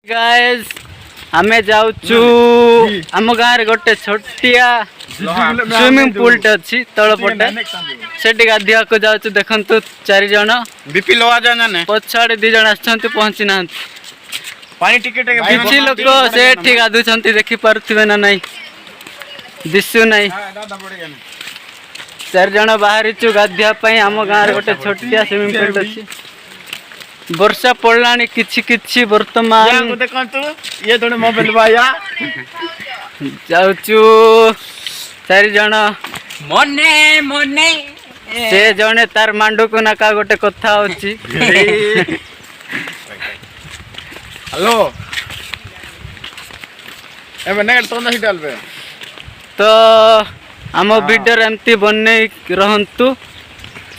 Guys हमें जाऊचु आम गाँव गोटे छोटिया स्विमिंग पूल टे अच्छी तलपटे से गाधिया को जाऊचु देखंतु 4 जन बीपी लगा जाने पछाड़े 2 जन आछंती पहुंची ना पानी टिकेट किछि लोक से गाधुछंती देखि पारुथिबे ना नहीं दिसु नहीं 4 जन बाहरीचु गाधिया पई आम गाँव गोटे छोटिया स्विमिंग पूल अच्छी वर्षा पड़लानी किछि किछि वर्तमान देखंतु ये थोड़े मोबाइल बाया जाउचु 4 जन मने मने से जने तार मांडू को नाका गोटे कथा होची हेलो एमे नेट तो नहीं डाल पे तो आम वीडियो एमती बने रहंतु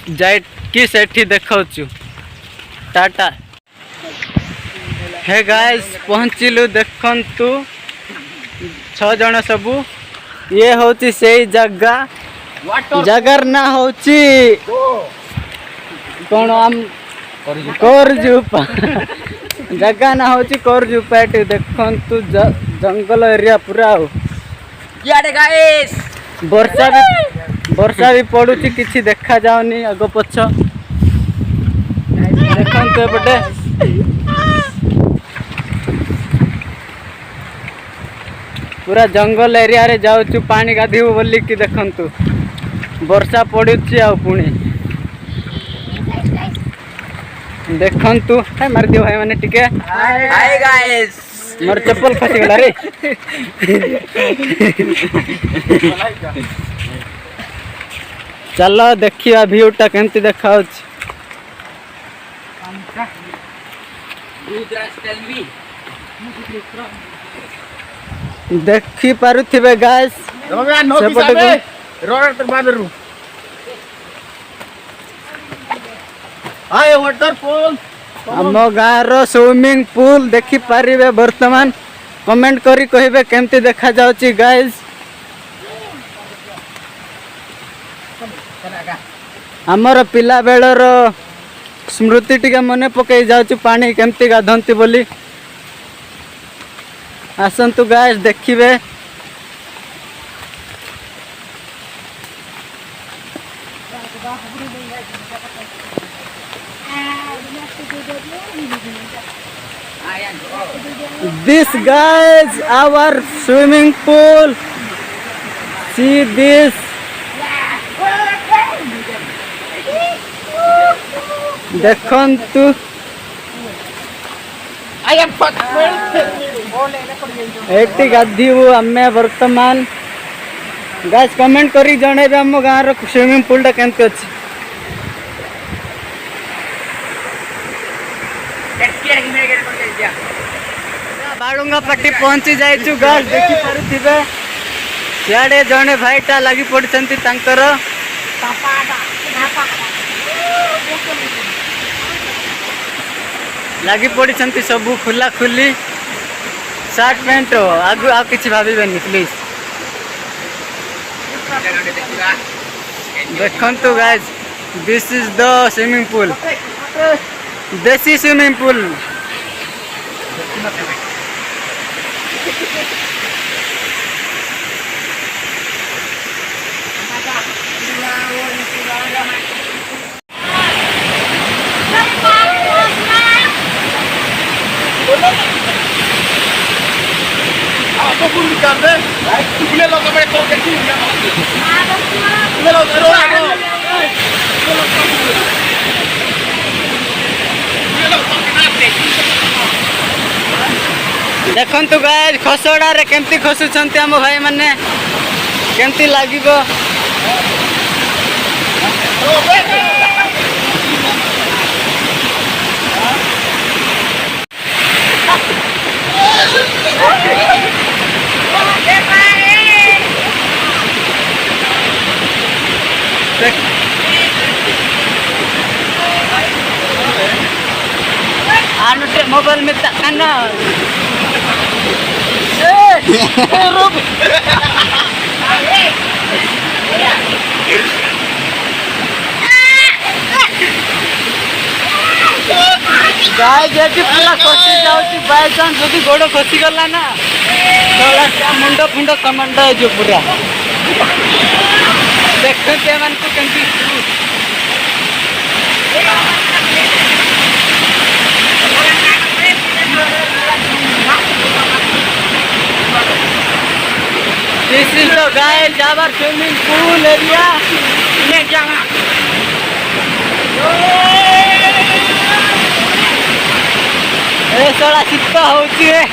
जाय कि सेठी देखाउचु टाटा हे गाइस पहुँचिलु देखंतु 6 जन सबू ये होची सेही जगार ना होची कौन आम कोरजुपा जगह ना होची कोरजुपा एटी देखंतु जंगल एरिया पूरा यारे गाइस वर्षा भी पड़ुची किछि देखा जाउनी आगो पछ देखंतु एपटे पूरा जंगल एरिया रे जाउचु पानी गाधीबो बोली कि देखंतु वर्षा पड़ुची आ पुणी देखंतु हे मार दियो भाई माने टिके हाय गाइस मोर चप्पल फसी गला रे चलो देखिया व्यूटा केमती देखाउछ देखि पारुथिबे गाइस वाटरफॉल आम गाँव स्विमिंग पूल देखि पारिबे वर्तमान कमेंट करी कहिबे केमती देखा जाउची गाइस हमर पिला बेलर स्मृति टिके मने पकई जाउछु पानी केमती गाधंती बोली आसंतु गाइस देखिबे this guys our swimming pool see this देखंतु एटी गाधीबु आमे वर्तमान गाइस कमेंट करी जणेबे हम गाँव रो स्विमिंग पूल टा केमती अछि बालुंगा पट्टी पहुंची जाइछु गाइस देखि पारुथिबे सियाडे जणे भाईटा लागि पड़छंती तांकर लगी पड़ी सबू खुला खुली शर्ट पैंट आगु आ किसी भावेनि प्लीज देखंतु guys this is the swimming pool देसी स्विमिंग पूल देखंतु गाइस खसड़ा रे केमती खसुछंती हम भाई माने केमती लागिबो आनुटे मोबाइल में तकना रुक गाय जेटी पूरा खसी जाउची बाय चांस जदी गोड़ खसी गला ना तोला मुंड फुंड कमांड जो पूरा देखते मन को कंटी This is the guy Java swimming pool area. ले जाना। ए साला चित्ता होती है।